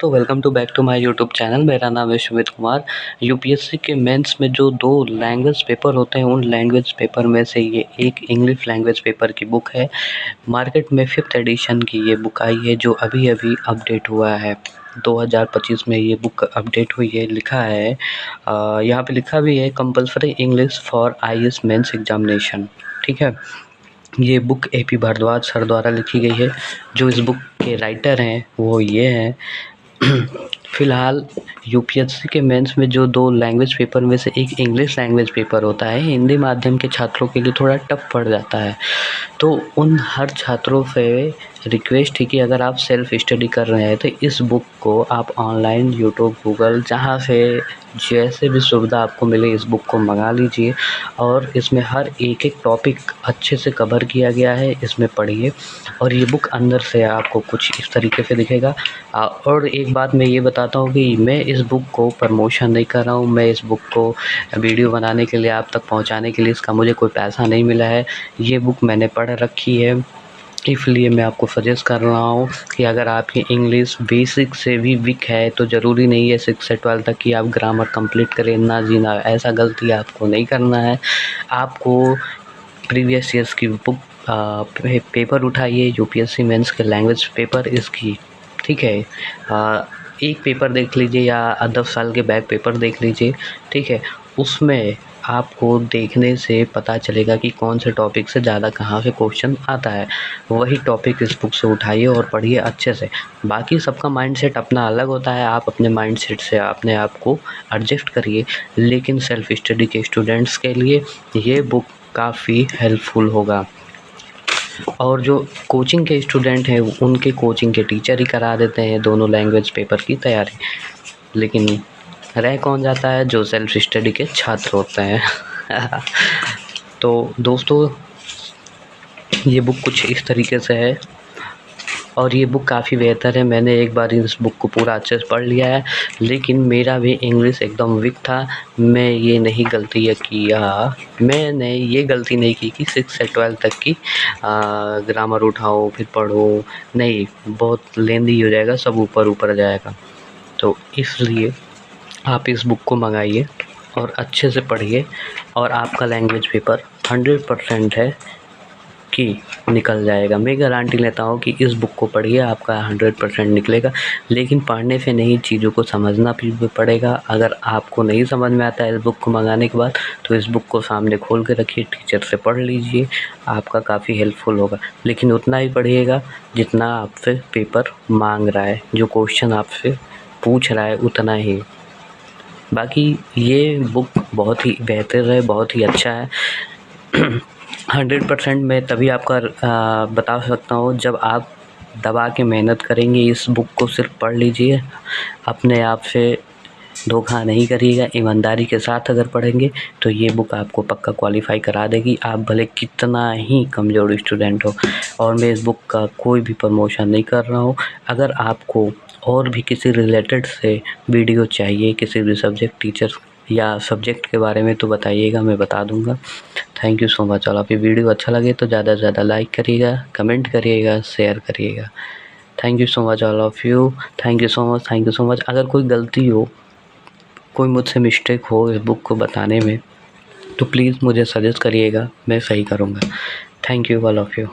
तो welcome to back to my YouTube channel. मेरा नाम है सुमित कुमार। यूपीएससी के मेंस में जो 2 लैंग्वेज पेपर होते हैं, उन लैंग्वेज पेपर में से ये एक इंग्लिश लैंग्वेज पेपर की बुक है। मार्केट में 5th एडिशन की ये बुक आई है, जो अभी-अभी अपडेट हुआ है। 2025 में ये बुक अपडेट हुई है। लिखा है यहाँ पे लिखा भी है compulsory English for IAS mains examination. ठीक है, ये बुक एपी भारद्वाज सर द्वारा लिखी गई है। जो इस बुक के राइटर हैं वो ये हैं। फ़िलहाल यूपीएससी के मेंस में जो 2 लैंग्वेज पेपर में से एक इंग्लिश लैंग्वेज पेपर होता है, हिंदी माध्यम के छात्रों के लिए थोड़ा टफ पड़ जाता है। तो उन हर छात्रों से रिक्वेस्ट है कि अगर आप सेल्फ़ स्टडी कर रहे हैं तो इस बुक को आप ऑनलाइन यूट्यूब, गूगल, जहाँ से जैसे भी सुविधा आपको मिले इस बुक को मंगा लीजिए। और इसमें हर एक टॉपिक अच्छे से कवर किया गया है, इसमें पढ़िए। और ये बुक अंदर से आपको कुछ इस तरीके से दिखेगा। और एक बात मैं ये बताता हूँ कि मैं इस बुक को प्रमोशन नहीं कर रहा हूँ। मैं इस बुक को वीडियो बनाने के लिए, आप तक पहुँचाने के लिए इसका मुझे कोई पैसा नहीं मिला है। ये बुक मैंने पढ़ रखी है, इसलिए मैं आपको सजेस्ट कर रहा हूँ कि अगर आपकी इंग्लिश बेसिक से भी वीक है तो ज़रूरी नहीं है 6 से 12 तक की आप ग्रामर कंप्लीट करें। ना जी ना, ऐसा गलती आपको नहीं करना है। आपको प्रीवियस ईयर्स की बुक पेपर उठाइए, यूपीएससी मेंस के लैंग्वेज पेपर इसकी, ठीक है। एक पेपर देख लीजिए या 10 साल के बैक पेपर देख लीजिए, ठीक है। उसमें आपको देखने से पता चलेगा कि कौन से टॉपिक से ज़्यादा कहाँ से क्वेश्चन आता है। वही टॉपिक इस बुक से उठाइए और पढ़िए अच्छे से। बाकी सबका माइंडसेट अपना अलग होता है, आप अपने माइंडसेट से अपने आप को एडजस्ट करिए। लेकिन सेल्फ़ स्टडी के स्टूडेंट्स के लिए ये बुक काफ़ी हेल्पफुल होगा। और जो कोचिंग के स्टूडेंट हैं, उनके कोचिंग के टीचर ही करा देते हैं दोनों लैंग्वेज पेपर की तैयारी। लेकिन रह कौन जाता है? जो सेल्फ स्टडी के छात्र होते हैं। तो दोस्तों, ये बुक कुछ इस तरीके से है और ये बुक काफ़ी बेहतर है। मैंने एक बार इस बुक को पूरा अच्छे से पढ़ लिया है, लेकिन मेरा भी इंग्लिश एकदम वीक था। मैंने ये गलती नहीं की कि 6 से 12 तक की ग्रामर उठाओ फिर पढ़ो। नहीं, बहुत लेंदी हो जाएगा, सब ऊपर जाएगा। तो इसलिए आप इस बुक को मंगाइए और अच्छे से पढ़िए और आपका लैंग्वेज पेपर 100% है कि निकल जाएगा। मैं गारंटी लेता हूँ कि इस बुक को पढ़िए, आपका 100% निकलेगा। लेकिन पढ़ने से नहीं, चीज़ों को समझना भी पड़ेगा। अगर आपको नहीं समझ में आता है इस बुक को मंगाने के बाद, तो इस बुक को सामने खोल के रखिए, टीचर से पढ़ लीजिए, आपका काफ़ी हेल्पफुल होगा। लेकिन उतना ही पढ़िएगा जितना आपसे पेपर मांग रहा है, जो क्वेश्चन आपसे पूछ रहा है उतना ही। बाकी ये बुक बहुत ही बेहतर है, बहुत ही अच्छा है। 100% मैं तभी आपका बता सकता हूँ जब आप दबा के मेहनत करेंगे। इस बुक को सिर्फ पढ़ लीजिए, अपने आप से धोखा नहीं करिएगा। ईमानदारी के साथ अगर पढ़ेंगे तो ये बुक आपको पक्का क्वालिफ़ाई करा देगी, आप भले कितना ही कमज़ोर स्टूडेंट हो। और मैं इस बुक का कोई भी प्रमोशन नहीं कर रहा हूँ। अगर आपको और भी किसी रिलेटेड से वीडियो चाहिए, किसी भी सब्जेक्ट टीचर या सब्जेक्ट के बारे में, तो बताइएगा, मैं बता दूँगा। Thank you so much. और आप ये वीडियो अच्छा लगे तो ज़्यादा से ज़्यादा लाइक करिएगा, कमेंट करिएगा, शेयर करिएगा। Thank you so much all of you. Thank you so much. अगर कोई गलती हो, कोई मुझसे मिस्टेक हो इस बुक को बताने में, तो प्लीज़ मुझे सजेस्ट करिएगा, मैं सही करूँगा। Thank you all of you.